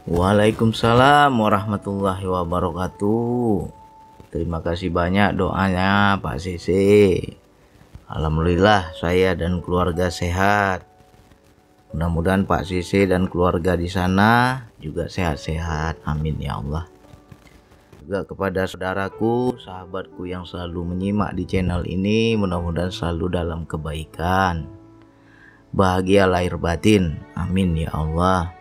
Waalaikumsalam warahmatullahi wabarakatuh. Terima kasih banyak doanya Pak Sese. Alhamdulillah saya dan keluarga sehat. Mudah-mudahan Pak Sese dan keluarga di sana juga sehat-sehat. Amin ya Allah. Juga kepada saudaraku, sahabatku yang selalu menyimak di channel ini, mudah-mudahan selalu dalam kebaikan, bahagia lahir batin. Amin ya Allah.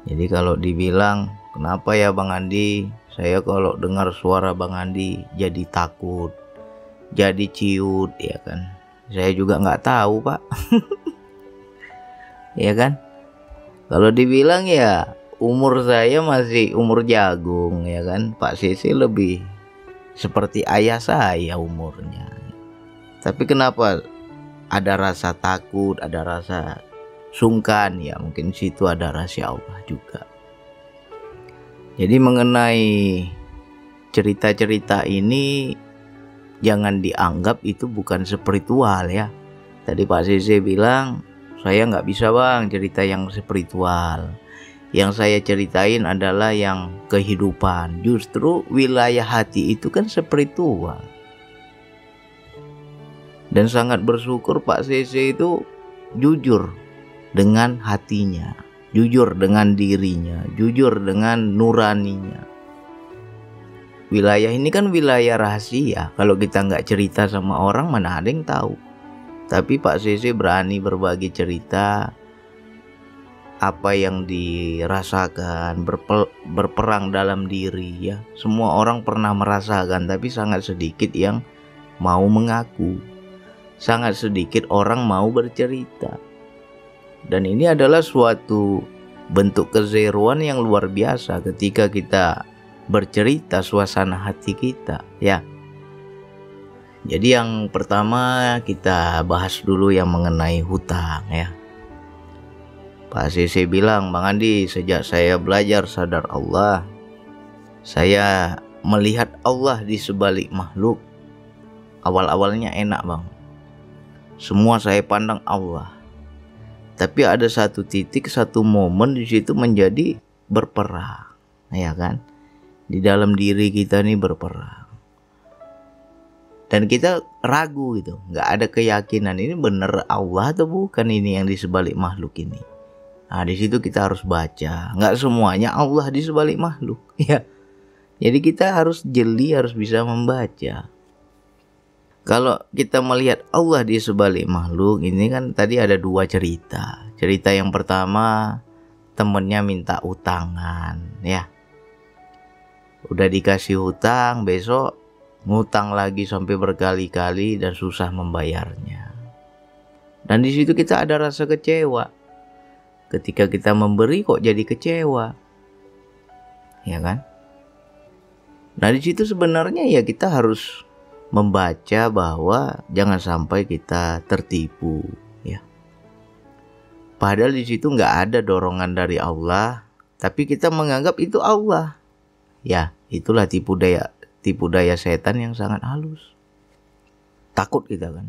Jadi kalau dibilang kenapa ya Bang Andi, saya kalau dengar suara Bang Andi jadi takut, jadi ciut, ya kan. Saya juga nggak tahu Pak. Ya kan. Kalau dibilang ya umur saya masih umur jagung, ya kan. Pak Sisi lebih seperti ayah saya umurnya. Tapi kenapa ada rasa takut, ada rasa sungkan, ya mungkin situ ada rahasia Allah juga. Jadi mengenai cerita-cerita ini jangan dianggap itu bukan spiritual ya. Tadi Pak Sese bilang saya nggak bisa Bang cerita yang spiritual. Yang saya ceritain adalah yang kehidupan. Justru wilayah hati itu kan spiritual. Dan sangat bersyukur Pak Sese itu jujur dengan hatinya, jujur dengan dirinya, jujur dengan nuraninya. Wilayah ini kan wilayah rahasia. Kalau kita nggak cerita sama orang, mana ada yang tahu. Tapi Pak Sese berani berbagi cerita apa yang dirasakan, berperang dalam diri ya. Semua orang pernah merasakan, tapi sangat sedikit yang mau mengaku. Sangat sedikit orang mau bercerita. Dan ini adalah suatu bentuk kezeruan yang luar biasa ketika kita bercerita suasana hati kita ya. Jadi yang pertama kita bahas dulu yang mengenai hutang ya. Pak Sese bilang, Bang Andi, sejak saya belajar sadar Allah, saya melihat Allah di sebalik makhluk. Awal-awalnya enak Bang, semua saya pandang Allah. Tapi ada satu titik, satu momen di situ menjadi berperang, ya kan? Di dalam diri kita nih berperang. Dan kita ragu gitu, nggak ada keyakinan ini bener Allah atau bukan ini yang di sebalik makhluk ini. Nah di situ kita harus baca, nggak semuanya Allah di sebalik makhluk, ya. Jadi kita harus jeli, harus bisa membaca. Kalau kita melihat Allah di sebalik makhluk ini kan tadi ada dua cerita. Cerita yang pertama temennya minta utangan ya. Udah dikasih hutang, besok ngutang lagi sampai berkali-kali dan susah membayarnya. Dan di situ kita ada rasa kecewa. Ketika kita memberi kok jadi kecewa. Ya kan? Nah di situ sebenarnya ya kita harus membaca bahwa jangan sampai kita tertipu ya. Padahal di situ nggak ada dorongan dari Allah, tapi kita menganggap itu Allah. Ya, itulah tipu daya setan yang sangat halus. Takut kita kan.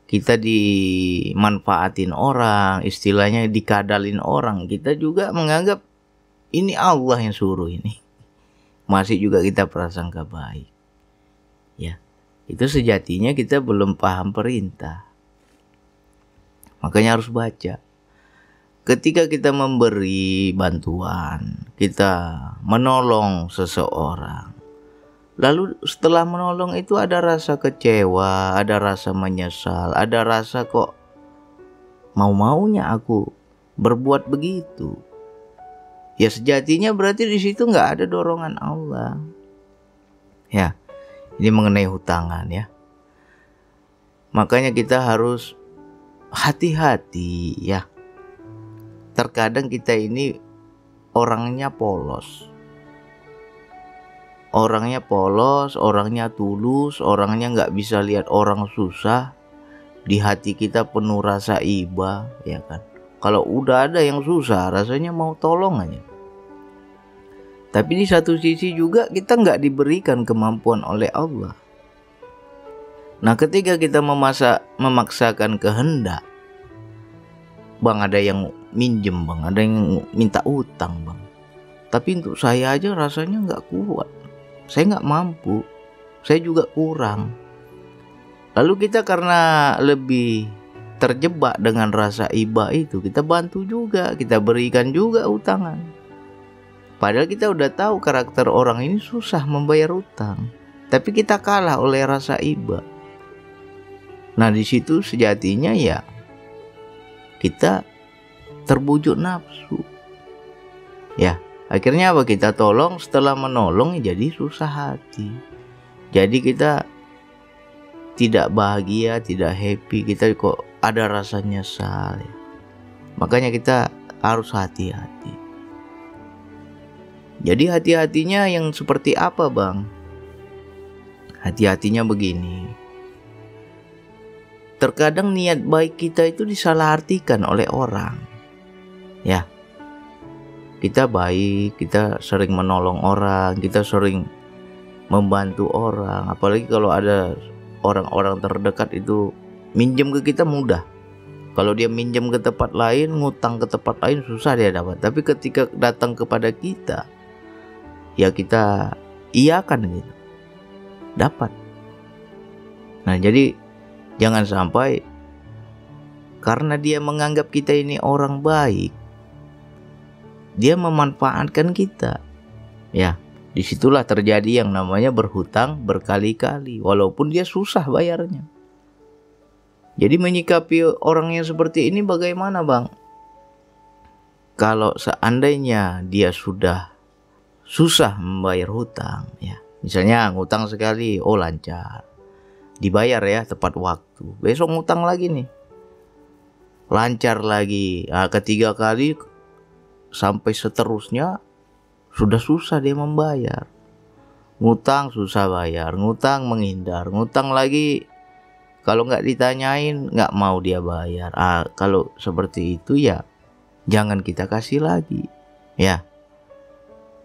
Kita dimanfaatin orang, istilahnya dikadalin orang, kita juga menganggap ini Allah yang suruh ini. Masih juga kita prasangka baik. Ya, itu sejatinya kita belum paham perintah. Makanya harus baca. Ketika kita memberi bantuan, kita menolong seseorang, lalu setelah menolong itu ada rasa kecewa, ada rasa menyesal, ada rasa kok mau-maunya aku berbuat begitu. Ya sejatinya berarti di situ nggak ada dorongan Allah. Ya. Ini mengenai hutangan ya. Makanya kita harus hati-hati ya. Terkadang kita ini orangnya polos. Orangnya polos, orangnya tulus, orangnya nggak bisa lihat orang susah. Di hati kita penuh rasa iba ya kan. Kalau udah ada yang susah rasanya mau tolong aja. Tapi di satu sisi juga kita nggak diberikan kemampuan oleh Allah. Nah ketika kita memaksakan kehendak, Bang ada yang minjem bang, ada yang minta utang bang. Tapi untuk saya aja rasanya nggak kuat, saya nggak mampu, saya juga kurang. Lalu kita karena lebih terjebak dengan rasa iba itu, kita bantu juga, kita berikan juga utangan. Padahal kita udah tahu karakter orang ini susah membayar utang, tapi kita kalah oleh rasa iba. Nah di situ sejatinya ya kita terbujuk nafsu. Ya, akhirnya apa? Kita tolong, setelah menolong jadi susah hati. Jadi kita tidak bahagia, tidak happy, kita kok ada rasa nyesal ya. Makanya kita harus hati-hati. Jadi hati-hatinya yang seperti apa bang? Hati-hatinya begini. Terkadang niat baik kita itu disalahartikan oleh orang. Ya. Kita baik, kita sering menolong orang, kita sering membantu orang. Apalagi kalau ada orang-orang terdekat itu minjem ke kita mudah. Kalau dia minjem ke tempat lain, ngutang ke tempat lain susah dia dapat. Tapi ketika datang kepada kita, ya kita iyakan gitu, dapat. Nah jadi jangan sampai karena dia menganggap kita ini orang baik, dia memanfaatkan kita. Ya, disitulah terjadi yang namanya berhutang berkali-kali, walaupun dia susah bayarnya. Jadi menyikapi orang yang seperti ini bagaimana bang? Kalau seandainya dia sudah susah membayar hutang, ya, misalnya ngutang sekali, oh lancar, dibayar ya tepat waktu. Besok ngutang lagi nih, lancar lagi. Nah, ketiga kali sampai seterusnya sudah susah dia membayar. Ngutang susah bayar, ngutang menghindar, ngutang lagi kalau nggak ditanyain nggak mau dia bayar. Kalau seperti itu ya jangan kita kasih lagi ya.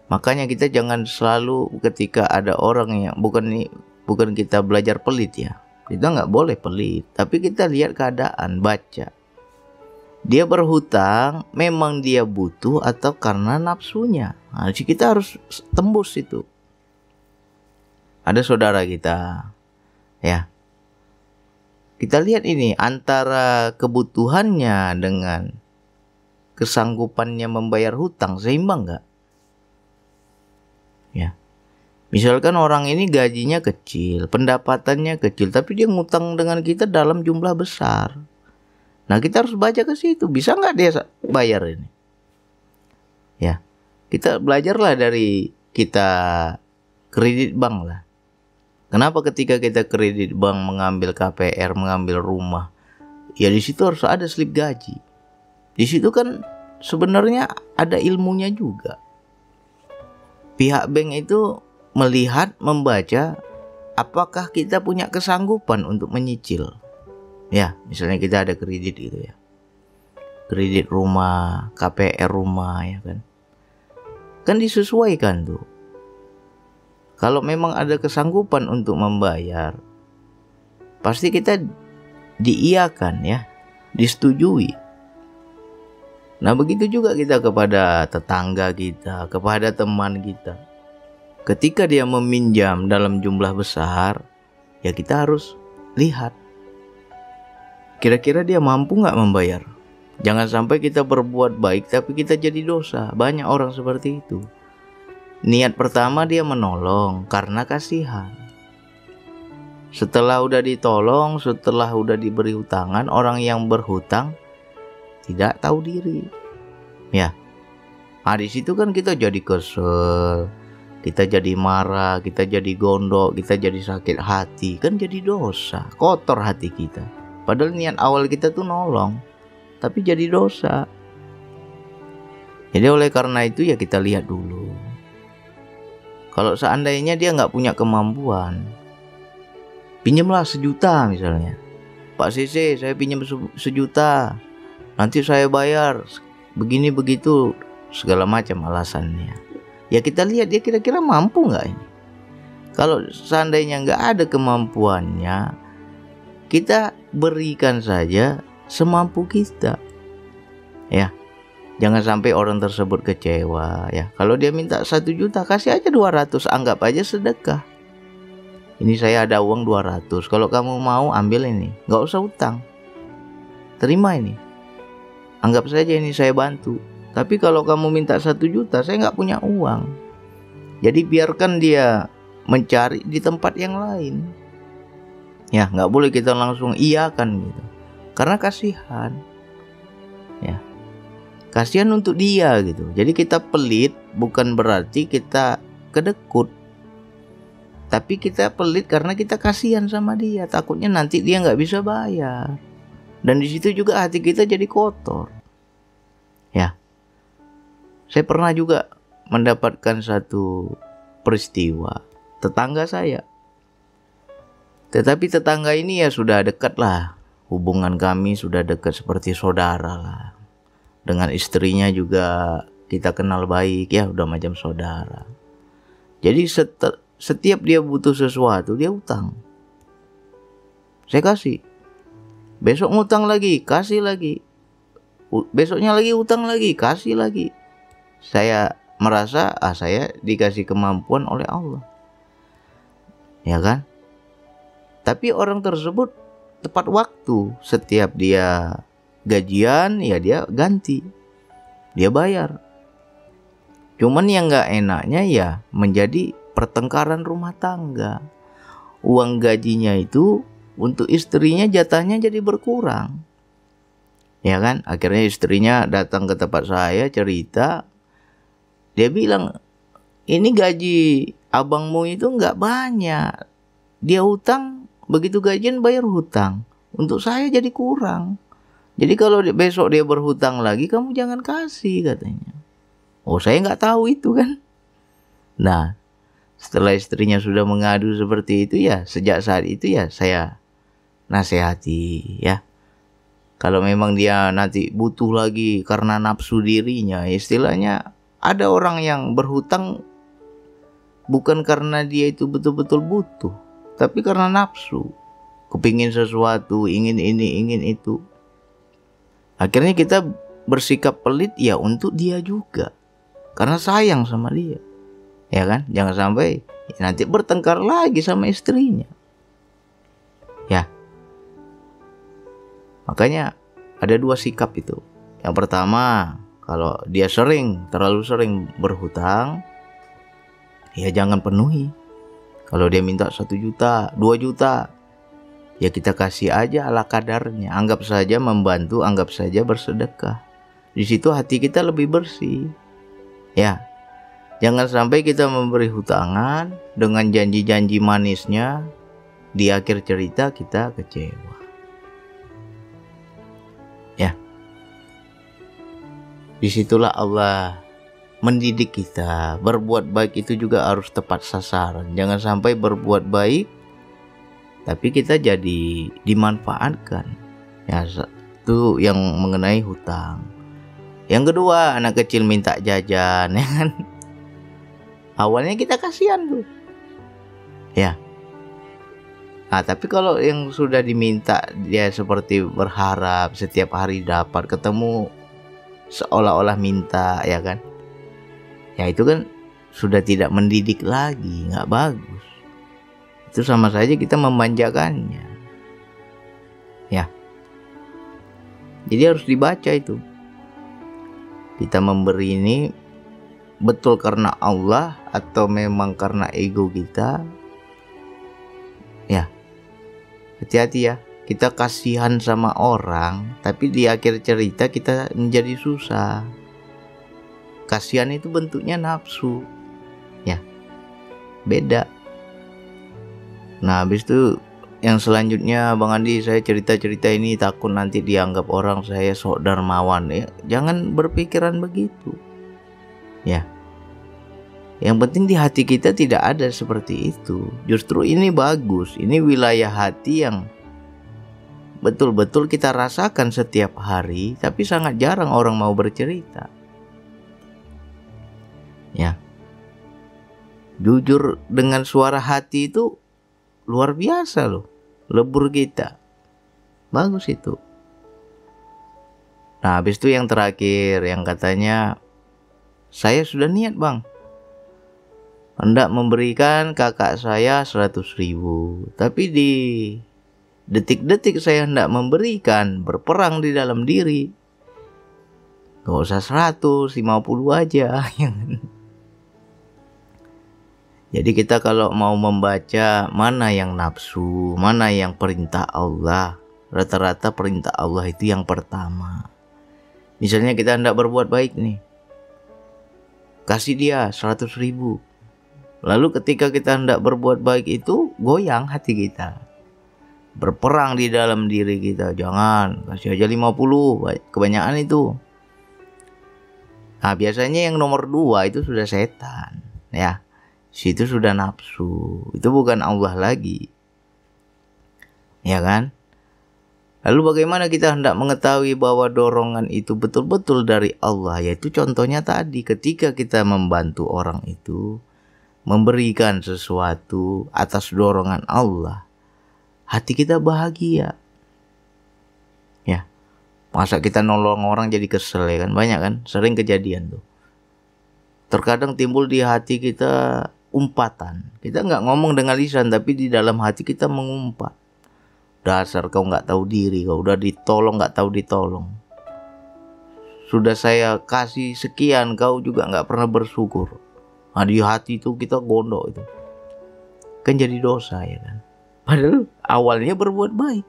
Makanya kita jangan selalu ketika ada orang yang bukan kita belajar pelit ya. Kita nggak boleh pelit, tapi kita lihat keadaan, baca. Dia berhutang memang dia butuh atau karena nafsunya. Nah, kita harus tembus itu. Ada saudara kita, ya. Kita lihat ini antara kebutuhannya dengan kesanggupannya membayar hutang seimbang nggak? Ya. Misalkan orang ini gajinya kecil, pendapatannya kecil, tapi dia ngutang dengan kita dalam jumlah besar. Nah kita harus baca ke situ, bisa nggak dia bayar ini? Ya, kita belajarlah dari kita kredit bank lah. Kenapa ketika kita kredit bank mengambil KPR, mengambil rumah, ya di situ harus ada slip gaji. Di situ kan sebenarnya ada ilmunya juga. Pihak bank itu melihat, membaca apakah kita punya kesanggupan untuk menyicil. Ya, misalnya kita ada kredit gitu ya. Kredit rumah, KPR rumah ya kan. Kan disesuaikan tuh. Kalau memang ada kesanggupan untuk membayar, pasti kita diiyakan ya, disetujui. Nah, begitu juga kita kepada tetangga kita, kepada teman kita. Ketika dia meminjam dalam jumlah besar, ya kita harus lihat kira-kira dia mampu nggak membayar. Jangan sampai kita berbuat baik tapi kita jadi dosa. Banyak orang seperti itu. Niat pertama dia menolong karena kasihan. Setelah udah ditolong, setelah udah diberi hutangan, orang yang berhutang tidak tahu diri. Ya. Nah, di situ kan kita jadi kesel, kita jadi marah, kita jadi gondok, kita jadi sakit hati, kan jadi dosa, kotor hati kita. Padahal niat awal kita tuh nolong, tapi jadi dosa. Jadi oleh karena itu ya kita lihat dulu. Kalau seandainya dia nggak punya kemampuan, pinjamlah 1 juta misalnya. Pak CC, saya pinjam 1 juta, nanti saya bayar begini begitu, segala macam alasannya. Ya kita lihat dia kira-kira mampu nggak ini. Kalau seandainya nggak ada kemampuannya, kita berikan saja semampu kita. Ya, Jangan sampai orang tersebut kecewa ya. Kalau dia minta 1 juta, kasih aja 200, anggap aja sedekah. Ini saya ada uang 200, kalau kamu mau ambil ini, nggak usah utang. Terima ini, anggap saja ini saya bantu. Tapi kalau kamu minta 1 juta, saya nggak punya uang. Jadi biarkan dia mencari di tempat yang lain. Ya, nggak boleh kita langsung iyakan gitu. Karena kasihan. Ya. Kasihan untuk dia gitu. Jadi kita pelit bukan berarti kita kedekut. Tapi kita pelit karena kita kasihan sama dia. Takutnya nanti dia nggak bisa bayar. Dan di situ juga hati kita jadi kotor. Ya. Saya pernah juga mendapatkan satu peristiwa tetangga saya. Tetapi tetangga ini ya sudah dekat lah. Hubungan kami sudah dekat seperti saudara lah. Dengan istrinya juga kita kenal baik ya, udah macam saudara. Jadi setiap dia butuh sesuatu dia utang. Saya kasih. Besok ngutang lagi, kasih lagi. Besoknya lagi utang lagi, kasih lagi. Saya merasa saya dikasih kemampuan oleh Allah. Ya kan? Tapi orang tersebut tepat waktu. Setiap dia gajian ya dia ganti, dia bayar. Cuman yang gak enaknya ya menjadi pertengkaran rumah tangga. Uang gajinya itu untuk istrinya jatahnya jadi berkurang. Ya kan, akhirnya istrinya datang ke tempat saya cerita. Dia bilang, ini gaji abangmu itu gak banyak. Dia hutang, begitu gajian bayar hutang. Untuk saya jadi kurang. Jadi kalau besok dia berhutang lagi, kamu jangan kasih katanya. Oh, saya nggak tahu itu kan. Nah, setelah istrinya sudah mengadu seperti itu ya, sejak saat itu ya saya nasihati ya. Kalau memang dia nanti butuh lagi karena nafsu dirinya, istilahnya ada orang yang berhutang bukan karena dia itu betul-betul butuh, tapi karena nafsu. Kepingin sesuatu, ingin ini, ingin itu. Akhirnya kita bersikap pelit ya untuk dia juga. Karena sayang sama dia. Ya kan? Jangan sampai nanti bertengkar lagi sama istrinya. Ya. Makanya ada 2 sikap itu. Yang pertama, kalau dia terlalu sering berhutang, ya jangan penuhi. Kalau dia minta 1 juta, 2 juta, ya kita kasih aja ala kadarnya. Anggap saja membantu, anggap saja bersedekah. Di situ hati kita lebih bersih. Ya. Jangan sampai kita memberi hutangan dengan janji-janji manisnya, di akhir cerita kita kecewa. Ya. Disitulah Allah mendidik kita. Berbuat baik itu juga harus tepat sasaran. Jangan sampai berbuat baik tapi kita jadi dimanfaatkan. Ya, itu yang mengenai hutang. Yang kedua, anak kecil minta jajan, ya kan? Awalnya kita kasihan tuh. Ya. Nah, tapi kalau yang sudah diminta dia seperti berharap setiap hari dapat, ketemu seolah-olah minta, ya kan? Ya itu kan sudah tidak mendidik lagi, nggak bagus. Itu sama saja kita memanjakannya. Ya. Jadi harus dibaca itu. Kita memberi ini betul karena Allah atau memang karena ego kita. Ya. Hati-hati ya. Kita kasihan sama orang, tapi di akhir cerita kita menjadi susah. Kasihan itu bentuknya nafsu. Ya. Beda. Nah, habis itu yang selanjutnya Bang Andi, saya cerita-cerita ini takut nanti dianggap orang saya sok dermawan ya. Jangan berpikiran begitu. Ya. Yang penting di hati kita tidak ada seperti itu. Justru ini bagus. Ini wilayah hati yang betul-betul kita rasakan setiap hari, tapi sangat jarang orang mau bercerita. Ya. Jujur dengan suara hati itu luar biasa loh, lebur kita. Bagus itu. Nah habis itu yang terakhir yang katanya, saya sudah niat bang, hendak memberikan kakak saya 100.000, tapi di detik-detik saya hendak memberikan, berperang di dalam diri, gak usah 100, 50 aja. Jadi kita kalau mau membaca mana yang nafsu, mana yang perintah Allah, rata-rata perintah Allah itu yang pertama. Misalnya kita hendak berbuat baik nih, kasih dia 100.000. Lalu ketika kita hendak berbuat baik itu, goyang hati kita, berperang di dalam diri kita, jangan, kasih aja 50, kebanyakan itu. Nah biasanya yang nomor 2 itu sudah setan, ya. Situ sudah nafsu, itu bukan Allah lagi, ya kan? Lalu bagaimana kita hendak mengetahui bahwa dorongan itu betul-betul dari Allah? Yaitu contohnya tadi, ketika kita membantu orang itu, memberikan sesuatu atas dorongan Allah, hati kita bahagia. Ya, masa kita nolong orang jadi kesel, ya kan? Banyak kan, sering kejadian tuh. Terkadang timbul di hati kita umpatan. Kita nggak ngomong dengan lisan, tapi di dalam hati kita mengumpat. Dasar kau nggak tahu diri, kau udah ditolong nggak tahu ditolong. Sudah saya kasih sekian, kau juga nggak pernah bersyukur. Nah di hati itu kita gondok itu, kan jadi dosa, ya kan? Padahal awalnya berbuat baik,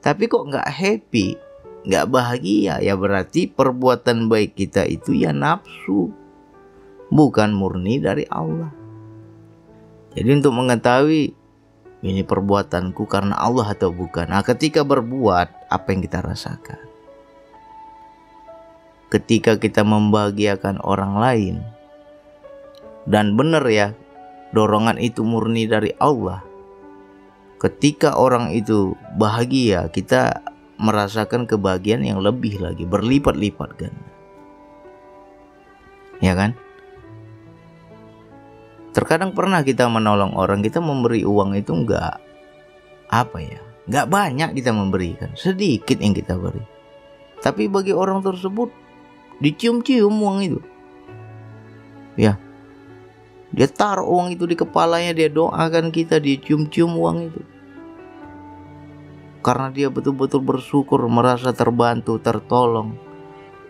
tapi kok nggak happy, nggak bahagia, ya berarti perbuatan baik kita itu ya nafsu, bukan murni dari Allah. Jadi untuk mengetahui ini perbuatanku karena Allah atau bukan. Nah ketika berbuat, apa yang kita rasakan? Ketika kita membahagiakan orang lain, dan benar ya, dorongan itu murni dari Allah. Ketika orang itu bahagia, kita merasakan kebahagiaan yang lebih lagi, berlipat-lipat ganda. Ya kan? Terkadang pernah kita menolong orang, kita memberi uang itu enggak banyak kita memberikan, sedikit yang kita beri. Tapi bagi orang tersebut dicium-cium uang itu. Ya. Dia taruh uang itu di kepalanya, dia doakan kita, dia cium-cium uang itu. Karena dia betul-betul bersyukur, merasa terbantu, tertolong.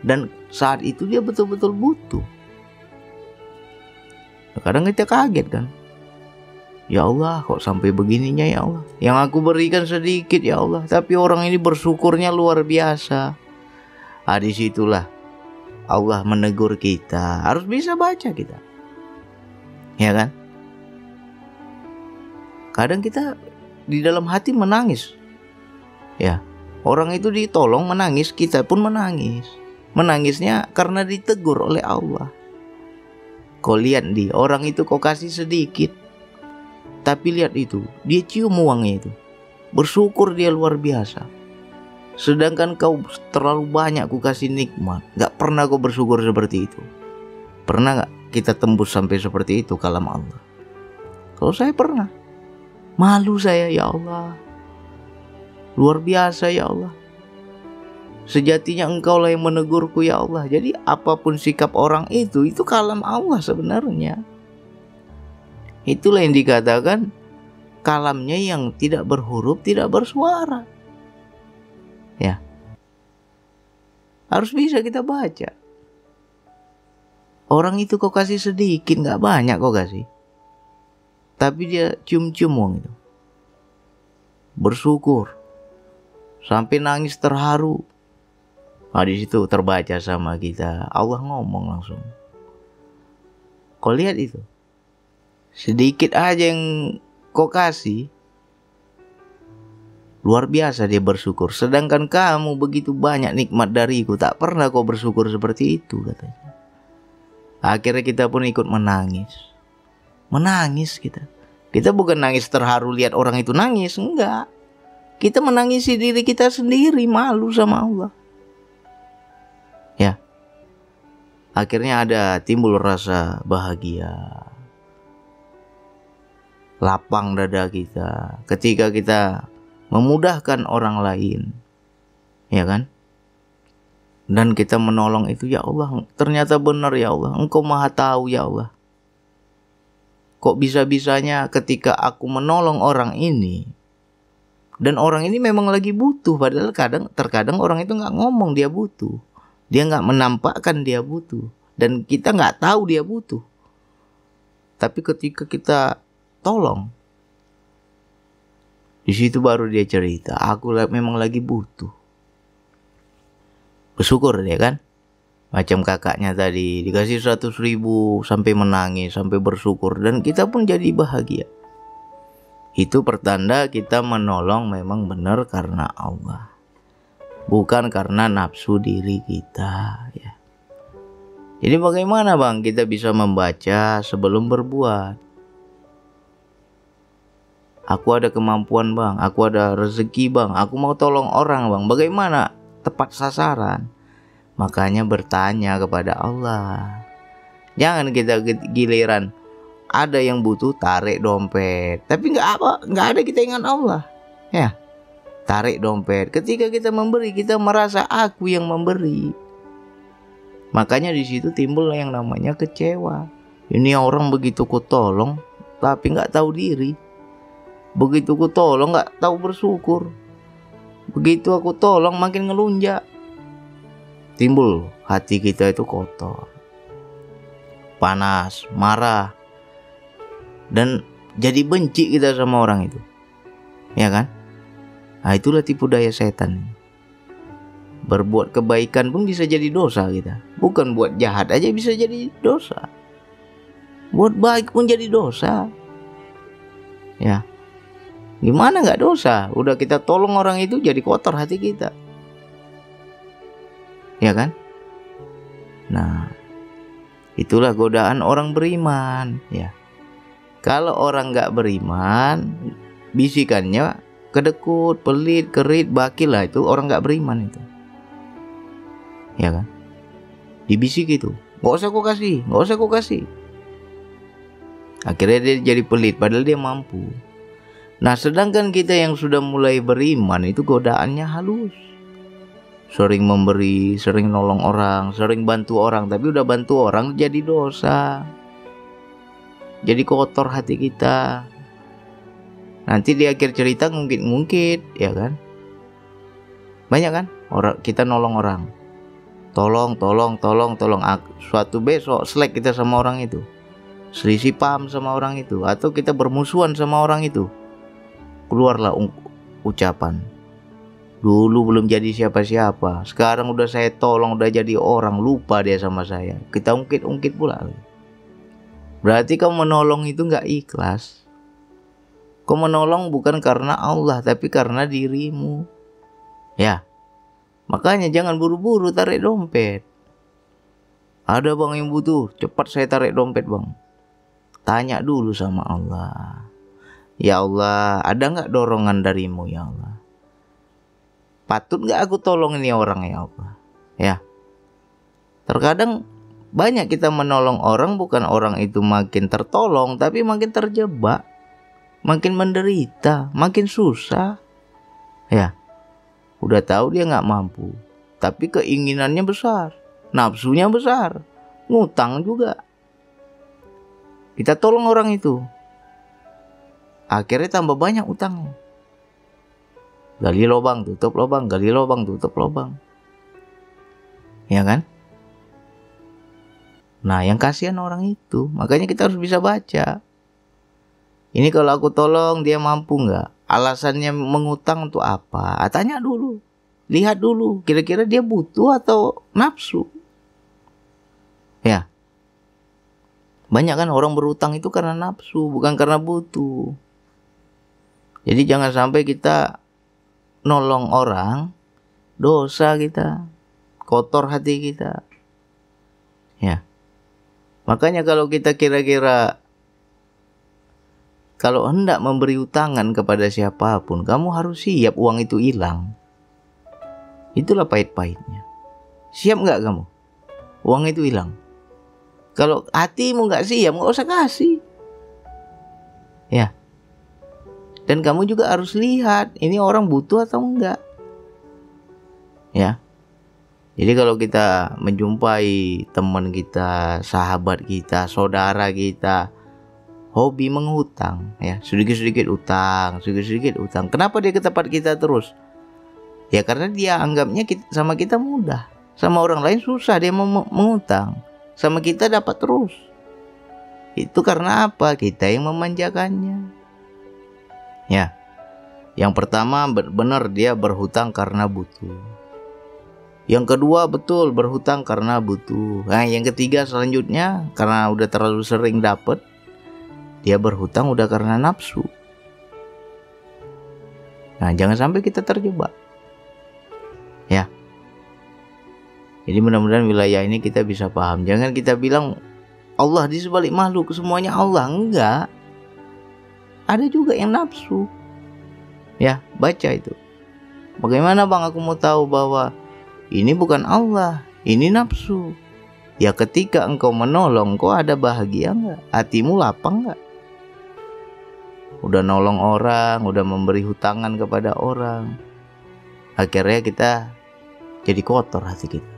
Dan saat itu dia betul-betul butuh. Kadang kita kaget kan, ya Allah kok sampai begininya ya Allah, yang aku berikan sedikit ya Allah, tapi orang ini bersyukurnya luar biasa. Disitulah Allah menegur kita, harus bisa baca kita, ya kan? Kadang kita di dalam hati menangis, ya orang itu ditolong menangis, kita pun menangis. Menangisnya karena ditegur oleh Allah. Kau lihat orang itu kau kasih sedikit, tapi lihat itu, dia cium uangnya itu, bersyukur dia luar biasa. Sedangkan kau terlalu banyak ku kasih nikmat, gak pernah kau bersyukur seperti itu. Pernah gak kita tembus sampai seperti itu kalam Allah? Kalau saya pernah, malu saya, ya Allah, luar biasa ya Allah. Sejatinya engkau lah yang menegurku ya Allah. Jadi apapun sikap orang itu kalam Allah sebenarnya. Itulah yang dikatakan kalamnya yang tidak berhuruf, tidak bersuara. Ya, harus bisa kita baca. Orang itu kau kasih sedikit, gak banyak kau kasih, tapi dia cium-cium uang itu, bersyukur sampai nangis terharu. Di situ terbaca sama kita, Allah ngomong langsung. Kau lihat itu, sedikit aja yang kau kasih, luar biasa dia bersyukur. Sedangkan kamu begitu banyak nikmat dariku, tak pernah kau bersyukur seperti itu, katanya. Akhirnya kita pun ikut menangis. Menangis kita. Kita bukan nangis terharu lihat orang itu nangis, enggak. Kita menangisi diri kita sendiri, malu sama Allah. Ya, akhirnya timbul rasa bahagia, lapang dada kita ketika kita memudahkan orang lain, ya kan? Dan kita menolong itu, ya Allah, ternyata benar ya Allah, Engkau maha tahu ya Allah. Kok bisa-bisanya ketika aku menolong orang ini, dan orang ini memang lagi butuh, padahal terkadang orang itu nggak ngomong dia butuh. Dia nggak menampakkan dia butuh. Dan kita nggak tahu dia butuh. Tapi ketika kita tolong, di situ baru dia cerita, aku memang lagi butuh. Bersyukur dia kan. Macam kakaknya tadi, dikasih 100.000 sampai menangis, sampai bersyukur. Dan kita pun jadi bahagia. Itu pertanda kita menolong memang benar karena Allah, bukan karena nafsu diri kita ya. Jadi bagaimana bang kita bisa membaca sebelum berbuat? Aku ada kemampuan bang, aku ada rezeki bang, aku mau tolong orang bang. Bagaimana tepat sasaran? Makanya bertanya kepada Allah. Jangan kita giliran ada yang butuh tarik dompet, tapi nggak ada kita ingat Allah ya. Tarik dompet. Ketika kita memberi, kita merasa aku yang memberi. Makanya di situ timbul yang namanya kecewa. Ini orang begitu ku tolong, tapi nggak tahu diri. Begitu ku tolong nggak tahu bersyukur. Begitu aku tolong makin ngelunjak. Timbul hati kita itu kotor, panas, marah, dan jadi benci kita sama orang itu, ya kan? Nah itulah tipu daya setan. Berbuat kebaikan pun bisa jadi dosa kita. Bukan buat jahat aja bisa jadi dosa. Buat baik pun jadi dosa. Ya. Gimana nggak dosa? Udah kita tolong orang itu jadi kotor hati kita. Ya kan? Nah, itulah godaan orang beriman. Ya. Kalau orang nggak beriman, bisikannya kedekut, pelit, kerit, bakil lah, itu orang nggak beriman itu. Ya kan? Dibisik itu, nggak usah kau kasih, nggak usah kau kasih. Akhirnya dia jadi pelit, padahal dia mampu. Nah, sedangkan kita yang sudah mulai beriman itu godaannya halus. Sering memberi, sering nolong orang, sering bantu orang, tapi udah bantu orang jadi dosa. Jadi kotor hati kita. Nanti di akhir cerita ngungkit-ngungkit, ya kan? Banyak kan? Kita nolong orang. Tolong. Suatu besok selek kita sama orang itu. Selisih paham sama orang itu. Atau kita bermusuhan sama orang itu. Keluarlah ucapan. Dulu belum jadi siapa-siapa. Sekarang udah saya tolong, udah jadi orang. Lupa dia sama saya. Kita ungkit-ungkit pula. Berarti kamu menolong itu gak ikhlas. Kau menolong bukan karena Allah, tapi karena dirimu. Ya. Makanya jangan buru-buru tarik dompet. Ada bang yang butuh, cepat saya tarik dompet bang. Tanya dulu sama Allah. Ya Allah, ada gak dorongan darimu ya Allah? Patut gak aku tolong ini orang ya Allah? Ya. Terkadang banyak kita menolong orang, bukan orang itu makin tertolong, tapi makin terjebak, makin menderita, makin susah. Ya. Udah tahu dia gak mampu, tapi keinginannya besar, nafsunya besar, ngutang juga. Kita tolong orang itu, akhirnya tambah banyak utangnya. Gali lubang, tutup lubang, gali lubang, tutup lubang. Ya kan? Nah, yang kasihan orang itu. Makanya kita harus bisa baca. Ini kalau aku tolong, dia mampu nggak? Alasannya mengutang untuk apa? Tanya dulu. Lihat dulu. Kira-kira dia butuh atau nafsu? Ya. Banyak kan orang berutang itu karena nafsu, bukan karena butuh. Jadi jangan sampai kita nolong orang, dosa kita, kotor hati kita. Ya. Makanya kalau kita kira-kira kalau hendak memberi utangan kepada siapapun, kamu harus siap uang itu hilang. Itulah pahit-pahitnya. Siap nggak kamu? Uang itu hilang. Kalau hatimu nggak siap, nggak usah kasih. Ya. Dan kamu juga harus lihat, ini orang butuh atau enggak. Ya. Jadi kalau kita menjumpai teman kita, sahabat kita, saudara kita hobi menghutang, ya, sedikit-sedikit utang, sedikit-sedikit utang. Kenapa dia ke tempat kita terus? Ya karena dia anggapnya sama kita mudah. Sama orang lain susah dia mau mengutang. Sama kita dapat terus. Itu karena apa? Kita yang memanjakannya. Ya. Yang pertama benar dia berhutang karena butuh. Yang kedua betul berhutang karena butuh. Nah, yang ketiga selanjutnya karena udah terlalu sering dapat, dia berhutang udah karena nafsu. Nah, jangan sampai kita terjebak. Ya. Jadi mudah-mudahan wilayah ini kita bisa paham. Jangan kita bilang Allah di sebalik makhluk semuanya Allah. Enggak. Ada juga yang nafsu. Ya, baca itu. Bagaimana Bang aku mau tahu bahwa ini bukan Allah, ini nafsu? Ya ketika engkau menolong, kau ada bahagia enggak? Hatimu lapang enggak? Udah nolong orang, udah memberi hutangan kepada orang, akhirnya kita jadi kotor hati kita.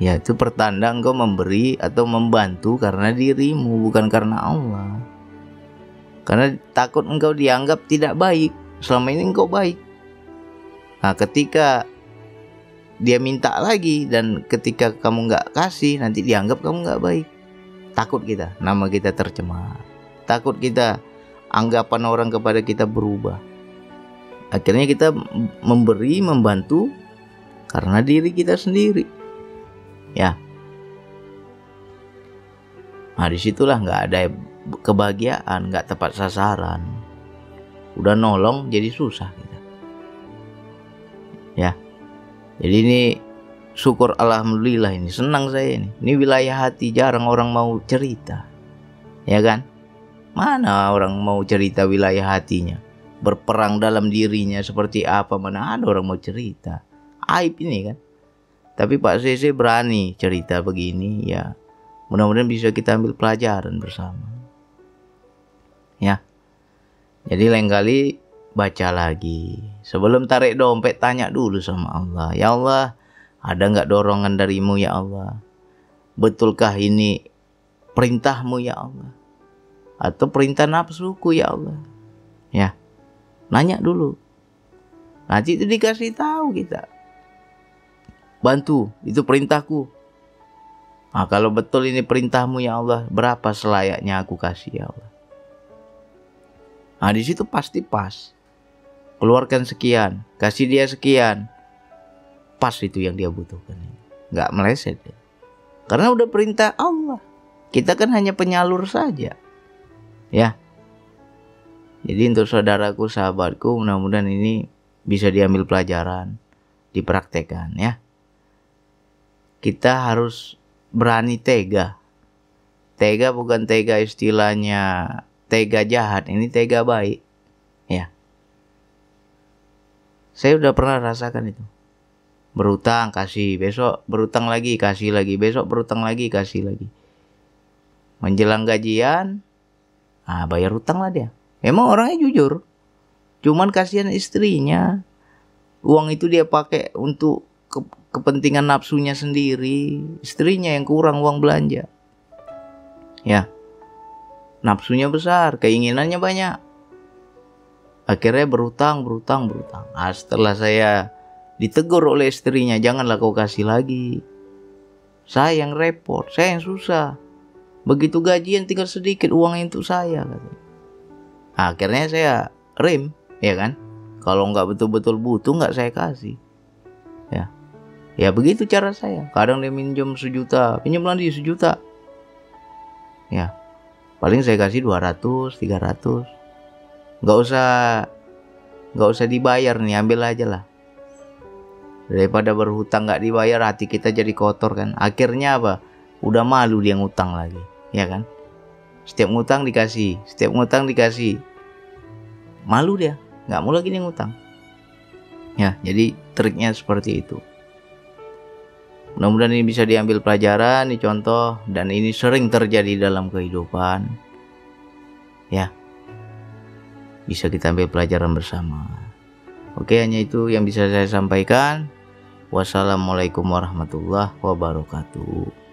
Ya itu pertanda engkau memberi atau membantu karena dirimu, bukan karena Allah. Karena takut engkau dianggap tidak baik. Selama ini engkau baik. Nah ketika dia minta lagi dan ketika kamu nggak kasih, nanti dianggap kamu nggak baik. Takut kita, nama kita tercemar. Takut kita, anggapan orang kepada kita berubah. Akhirnya kita memberi, membantu karena diri kita sendiri. Ya. Nah disitulah nggak ada kebahagiaan, nggak tepat sasaran. Udah nolong jadi susah kita. Ya. Jadi ini syukur alhamdulillah, ini senang saya ini. Ini wilayah hati, jarang orang mau cerita. Ya kan? Mana orang mau cerita wilayah hatinya? Berperang dalam dirinya seperti apa? Mana ada orang mau cerita? Aib ini kan. Tapi Pak CC berani cerita begini, ya. Mudah-mudahan bisa kita ambil pelajaran bersama. Ya. Jadi lain kali baca lagi. Sebelum tarik dompet tanya dulu sama Allah. Ya Allah, ada nggak dorongan darimu ya Allah? Betulkah ini perintahmu ya Allah? Atau perintah nafsuku ya Allah? Ya. Nanya dulu. Nanti itu dikasih tahu kita. Bantu, itu perintahku. Nah, kalau betul ini perintahmu ya Allah, berapa selayaknya aku kasih ya Allah? Nah, di situ pasti pas. Keluarkan sekian, kasih dia sekian. Pas itu yang dia butuhkan. Nggak meleset. Karena udah perintah Allah. Kita kan hanya penyalur saja. Ya. Jadi untuk saudaraku, sahabatku, mudah-mudahan ini bisa diambil pelajaran, dipraktekkan ya. Kita harus berani tega. Tega bukan tega istilahnya tega jahat, ini tega baik. Ya. Saya udah pernah rasakan itu. Berutang, kasih, besok berutang lagi, kasih lagi, besok berutang lagi, kasih lagi. Menjelang gajian, bayar utang lah dia. Emang orangnya jujur. Cuman kasihan istrinya. Uang itu dia pakai untuk kepentingan nafsunya sendiri. Istrinya yang kurang uang belanja. Ya. Nafsunya besar, keinginannya banyak. Akhirnya berutang. Nah, setelah saya ditegur oleh istrinya, janganlah kau kasih lagi. Saya yang repot, saya yang susah. Begitu gajian tinggal sedikit uang untuk saya. Nah, akhirnya saya rem, ya kan? Kalau nggak betul-betul butuh nggak saya kasih. Ya begitu cara saya. Kadang dia minjem 1 juta, pinjam lagi 1 juta. Ya, paling saya kasih 200, 300. Nggak usah dibayar nih, ambil aja lah. Daripada berhutang nggak dibayar, hati kita jadi kotor kan. Akhirnya apa? Udah malu dia ngutang lagi, ya kan? Setiap ngutang dikasih, malu dia, nggak mau lagi dia ngutang. Ya, jadi triknya seperti itu. Mudah-mudahan ini bisa diambil pelajaran, dicontoh, dan ini sering terjadi dalam kehidupan. Ya. Bisa kita ambil pelajaran bersama. Oke, hanya itu yang bisa saya sampaikan. Wassalamualaikum warahmatullahi wabarakatuh.